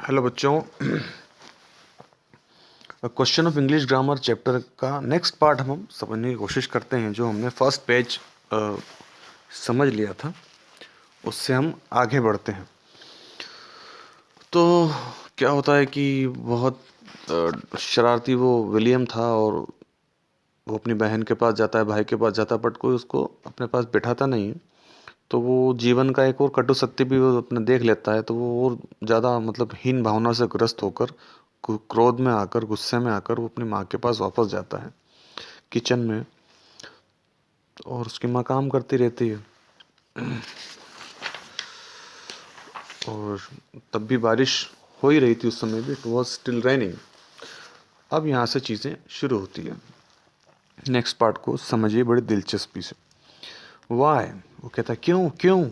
Hello बच्चों। Question of English grammar chapter का next part हम समझने की कोशिश करते हैं। जो हमने फर्स्ट पेज समझ लिया था उससे हम आगे बढ़ते हैं। तो क्या होता है कि बहुत शरारती वो विलियम था और वो अपनी बहन के पास जाता है, भाई के पास जाता है, बट कोई उसको अपने पास बिठाता नहीं है। तो वो जीवन का एक और कटु सत्य भी वो अपने देख लेता है। तो वो और ज़्यादा मतलब हीन भावना से ग्रस्त होकर, क्रोध में आकर, गुस्से में आकर वो अपनी माँ के पास वापस जाता है किचन में। और उसकी माँ काम करती रहती है और तब भी बारिश हो ही रही थी उस समय भी। It was still raining. अब यहाँ से चीज़ें शुरू होती है। नेक्स्ट पार्ट को समझिए बड़ी दिलचस्पी से। वाई, वो कहता है क्यों क्यों।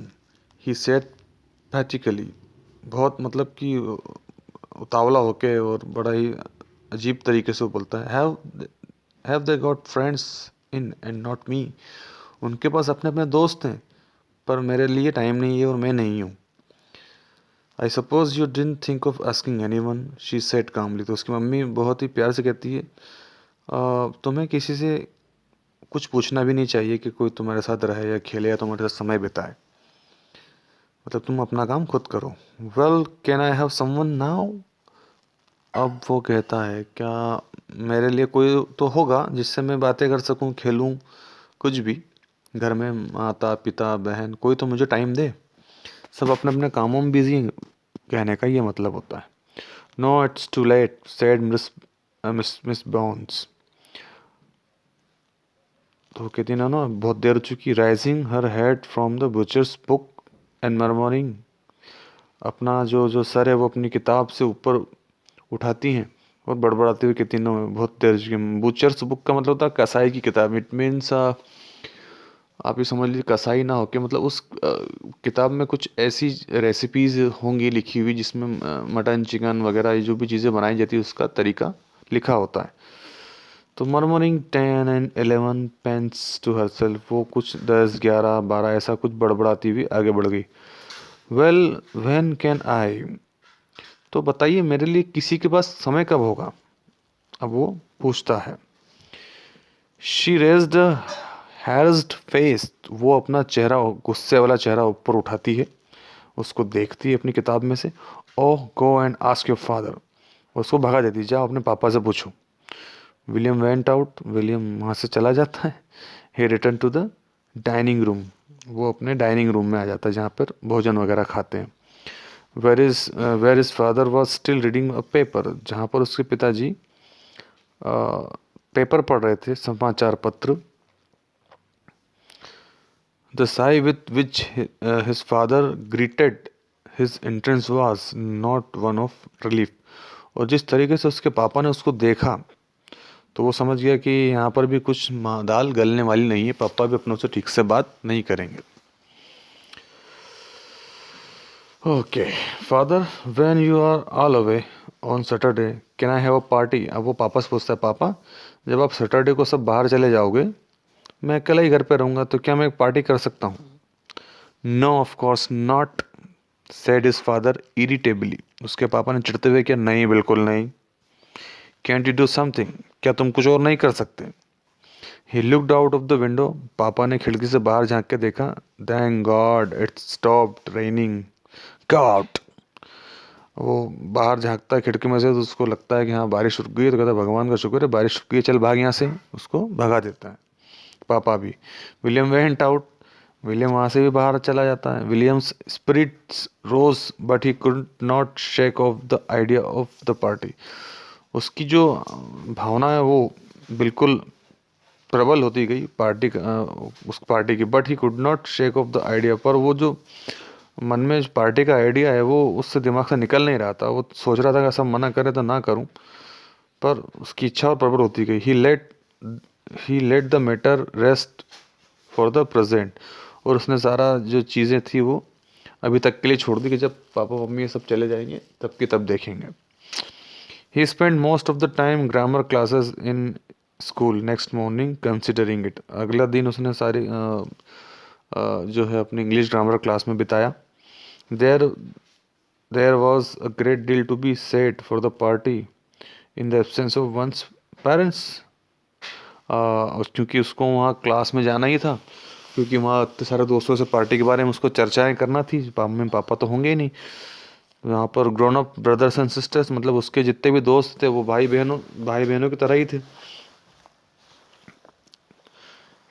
ही सेड पैथिकली, बहुत मतलब कि उतावला होके और बड़ा ही अजीब तरीके से वो बोलता है। Have they got friends in and not me. उनके पास अपने अपने दोस्त हैं पर मेरे लिए टाइम नहीं है और मैं नहीं हूँ। I suppose you didn't think of asking anyone, she said calmly. तो उसकी मम्मी बहुत ही प्यार से कहती है, तुम्हें किसी से कुछ पूछना भी नहीं चाहिए कि कोई तुम्हारे साथ रहे या खेले या तुम्हारे साथ समय बिताए। मतलब तुम अपना काम खुद करो। Well, can I have someone now. अब वो कहता है क्या मेरे लिए कोई तो होगा जिससे मैं बातें कर सकूं, खेलूं, कुछ भी। घर में माता पिता बहन कोई तो मुझे टाइम दे। सब अपने अपने कामों में बिजी हैं, कहने का ये मतलब होता है। No it's too late said Miss Miss Miss Bones. तो कहती है ना, बहुत देर हो चुकी। Rising her head from the butcher's book and murmuring. अपना जो जो सर है वो अपनी किताब से ऊपर उठाती हैं और बड़बड़ाती हुई कहती हैं, बहुत देर हो चुकी। बुचर्स बुक का मतलब होता है कसाई की किताब। इट मीन्स आप ये समझ लीजिए कसाई ना होके मतलब उस किताब में कुछ ऐसी रेसिपीज होंगी लिखी हुई जिसमें मटन चिकन वगैरह ये जो भी चीज़ें बनाई जाती है उसका तरीका लिखा होता है। तो murmuring 10 and 11 pence to herself, वो कुछ 10 11 12 ऐसा कुछ बड़बड़ाती हुई आगे बढ़ गई। Well, when can I. तो बताइए मेरे लिए किसी के पास समय कब होगा। अब वो पूछता है। शी रेज्ड हैर्स्ड फेस। वो अपना चेहरा, गुस्से वाला चेहरा ऊपर उठाती है, उसको देखती है अपनी किताब में से। Oh, go and ask your father. उसको भगा देती, जाओ अपने पापा से पूछो। William went out. विलियम वहाँ से चला जाता है। He return to the dining room. वो अपने डाइनिंग रूम में आ जाता है जहाँ पर भोजन वगैरह खाते हैं। Where is father was still reading a paper. जहाँ पर उसके पिताजी पेपर पढ़ रहे थे, समाचार पत्र। The Sai with which his father greeted his entrance was not one of relief. और जिस तरीके से उसके पापा ने उसको देखा तो वो समझ गया कि यहाँ पर भी कुछ दाल गलने वाली नहीं है, पापा भी अपनों से ठीक से बात नहीं करेंगे। Okay father, when you are all away on Saturday can I have a party. अब वो पापा से पूछता है, पापा जब आप सैटरडे को सब बाहर चले जाओगे, मैं अकेला ही घर पे रहूँगा, तो क्या मैं एक पार्टी कर सकता हूँ। No of course not, said his father irritably. उसके पापा ने चिढ़ते हुए किया, नहीं बिल्कुल नहीं। कैंट यू डू समथिंग, क्या तुम कुछ और नहीं कर सकते। He looked out of the window. पापा ने खिड़की से बाहर झांक के देखा। Thank God it stopped raining, go out. वो बाहर झांकता है खिड़की में से तो उसको लगता है कि हाँ बारिश रुक गई है। तो कहता है भगवान का शुक्र है बारिश रुक गई है, चल भाग यहाँ से। उसको भगा देता है पापा भी। William went out. विलियम वहाँ से भी बाहर चला जाता है। William's spirits rose but he could not shake off the idea of the party. उसकी जो भावना है वो बिल्कुल प्रबल होती गई पार्टी उस पार्टी की। But he could not shake off the idea, पर वो जो मन में पार्टी का आइडिया है वो उससे दिमाग से निकल नहीं रहा था। वो सोच रहा था कि सब मना करे तो ना करूं, पर उसकी इच्छा और प्रबल होती गई। He let the matter rest for the present. और उसने सारा जो चीज़ें थी वो अभी तक के लिए छोड़ दी कि जब पापा मम्मी ये सब चले जाएंगे तब की तब देखेंगे। He spend most of the time grammar classes in school next morning considering it. अगला दिन उसने सारी अ, जो है अपनी इंग्लिश ग्रामर क्लास में बिताया। There There was a great deal to be said for the party in the absence of one's parents. क्योंकि उसको वहाँ क्लास में जाना ही था, क्योंकि वहाँ इतने सारे दोस्तों से पार्टी के बारे में उसको चर्चाएं करना थी। मम्मी पापा तो होंगे ही नहीं। यहाँ पर grown up brothers and sisters, मतलब उसके जितने भी दोस्त थे वो भाई बहनों की तरह ही थे।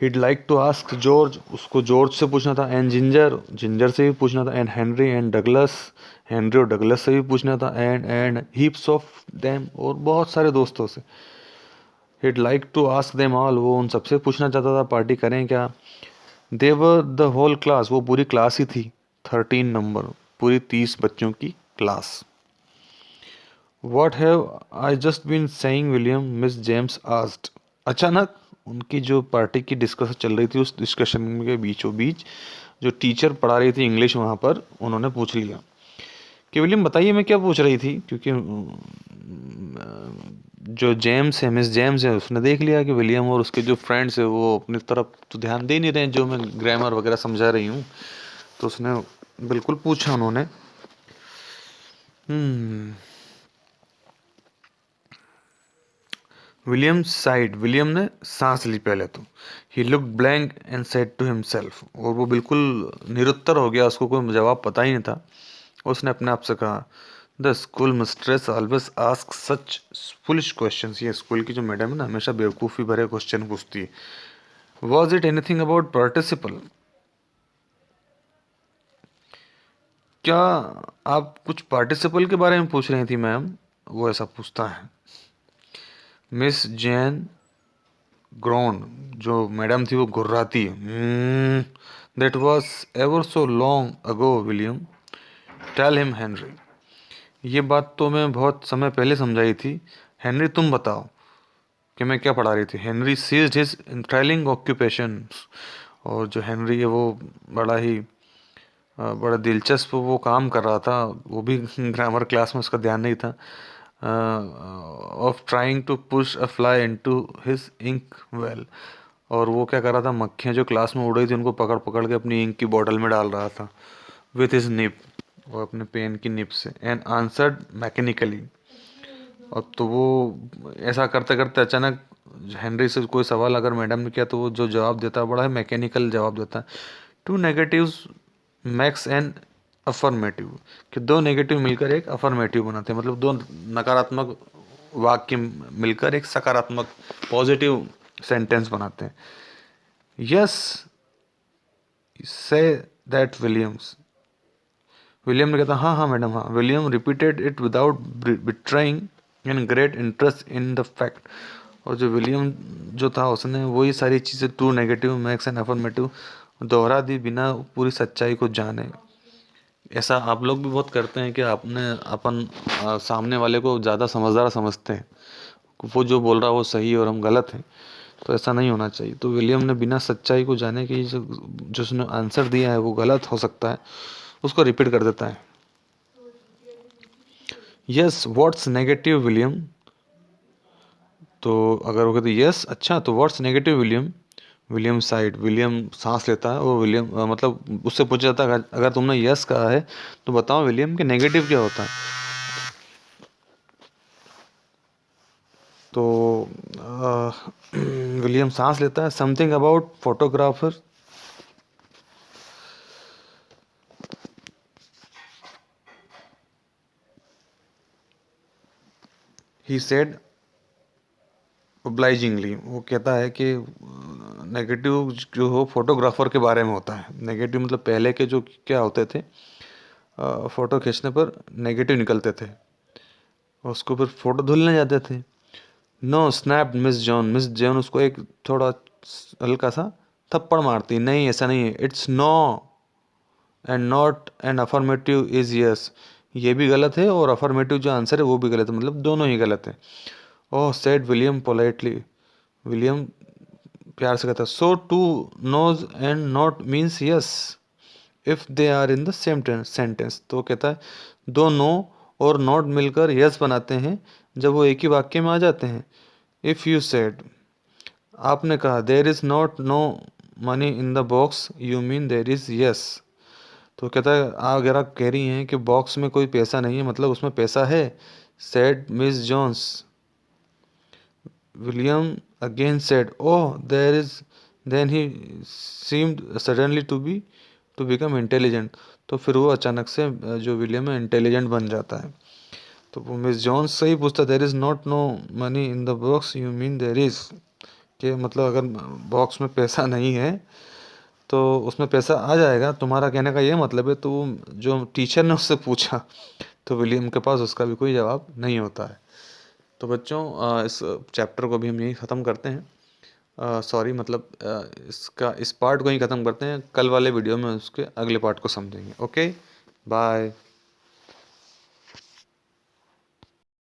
He'd like to ask George, उसको जॉर्ज से पूछना था, एंड जिंजर से भी पूछना था, and Henry and Douglas, Henry और डगलस से भी पूछना था, एंड हीप्स ऑफ देम, और बहुत सारे दोस्तों से। He'd like to ask them all, वो उन सबसे पूछना चाहता था पार्टी करें क्या। They were the whole class, वो पूरी क्लास ही थी। 13 नंबर, पूरी 30 बच्चों की class. What have I just been saying, William? Miss James asked. अचानक उनकी जो पार्टी की डिस्कशन चल रही थी, उस डिस्कशन के बीचों बीच जो टीचर पढ़ा रही थी इंग्लिश वहाँ पर, उन्होंने पूछ लिया कि विलियम बताइए मैं क्या पूछ रही थी। क्योंकि जो जेम्स है, मिस जेम्स है, उसने देख लिया कि विलियम और उसके जो फ्रेंड्स है वो अपनी तरफ तो ध्यान दे नहीं रहे हैं जो मैं ग्रामर वगैरह समझा रही हूँ। तो उसने बिल्कुल पूछा उन्होंने। विलियम साइड, विलियम ने सांस ली पहले तो। He look blank and said to himself, और वो बिल्कुल निरुत्तर हो गया, उसको कोई जवाब पता ही नहीं था। उसने अपने आप से कहा, the school mistress always ask such foolish questions, ये स्कूल की जो मैडम है ना, हमेशा बेवकूफ़ी भरे क्वेश्चन पूछती है। Was it anything about participle, क्या आप कुछ पार्टिसिपल के बारे में पूछ रही थी मैम, वो ऐसा पूछता है। मिस जैन ग्रोन, जो मैडम थी वो गुर्राती है। That was ever so long ago William, tell him Henry, ये बात तो मैं बहुत समय पहले समझाई थी। हेनरी तुम बताओ कि मैं क्या पढ़ा रही थी। हेनरी सीज्ड हिज इंथ्राइलिंग ऑक्यूपेशन, और जो हेनरी है वो बड़ा ही बड़ा दिलचस्प वो काम कर रहा था, वो भी ग्रामर क्लास में उसका ध्यान नहीं था। Of trying to push a fly into his inkwell, और वो क्या कर रहा था, मक्खियाँ जो क्लास में उड़ रही थी उनको पकड़ पकड़ के अपनी इंक की बॉटल में डाल रहा था, विथ हिज निप, और अपने पेन की निप से। एंड आंसर्ड मैकेनिकली, अब तो वो ऐसा करते करते अचानक हेनरी से कोई सवाल अगर मैडम ने किया तो वो जो जवाब देता है बड़ा है मैकेनिकल जवाब देता है। Two negatives makes an affirmative, कि दो नेगेटिव मिलकर एक अफर्मेटिव बनाते हैं, मतलब दो नकारात्मक वाक्य मिलकर एक सकारात्मक पॉजिटिव सेंटेंस बनाते हैं। Yes say that Williams, William ने कहता हाँ हाँ मैडम हाँ। William repeated it without betraying an great interest in the fact, और जो विलियम जो था उसने वही सारी चीज़ें two negative max and affirmative दोहरा दी बिना पूरी सच्चाई को जाने। ऐसा आप लोग भी बहुत करते हैं कि आपने अपन सामने वाले को ज़्यादा समझदार समझते हैं, वो जो बोल रहा है वो सही है और हम गलत हैं। तो ऐसा नहीं होना चाहिए। तो विलियम ने बिना सच्चाई को जाने कि जो उसने आंसर दिया है वो गलत हो सकता है, उसको रिपीट कर देता है। यस व्हाट्स नेगेटिव विलियम, तो अगर वो कहते यस अच्छा तो what's negative William. William side, William सांस लेता है, वो विलियम मतलब उससे पूछा जाता है अगर तुमने यस कहा है तो बताओ विलियम के नेगेटिव क्या होता है। तो विलियम सांस लेता है। Something about photographer, he said obligingly, वो कहता है कि नेगेटिव जो हो फोटोग्राफर के बारे में होता है। नेगेटिव मतलब पहले के जो क्या होते थे, फ़ोटो खींचने पर नेगेटिव निकलते थे, उसको फिर फ़ोटो धुलने जाते थे। No snap Miss John, Miss John उसको एक थोड़ा हल्का सा थप्पड़ मारती, नहीं ऐसा नहीं है, it's no and not an affirmative is yes, ये भी गलत है और अफर्मेटिव जो आंसर है वो भी गलत है, मतलब दोनों ही गलत है। Oh said William politely, William प्यार से कहता है, so two noes and not means yes if they are in the same sentence. तो कहता है दो नो और नॉट मिलकर यस बनाते हैं जब वो एक ही वाक्य में आ जाते हैं। इफ़ यू सेड, आपने कहा there is not know money in the box, you mean there is yes. तो कहता है अगर आप कह रही हैं कि बॉक्स में कोई पैसा नहीं है मतलब उसमें पैसा है, said Miss Jones. William again said oh there is, then he seemed suddenly to become intelligent. तो फिर वो अचानक से जो विलियम है इंटेलिजेंट बन जाता है। तो वो मिस जॉन्स से ही पूछता, there is not know money in the box, you mean there is, कि मतलब अगर बॉक्स में पैसा नहीं है तो उसमें पैसा आ जाएगा, तुम्हारा कहने का ये मतलब है। तो जो टीचर ने उससे पूछा तो विलियम के पास उसका भी कोई जवाब नहीं होता है। तो बच्चों इस चैप्टर को भी हम यहीं ख़त्म करते हैं। सॉरी मतलब इसका इस पार्ट को ही ख़त्म करते हैं। कल वाले वीडियो में उसके अगले पार्ट को समझेंगे। Okay, bye.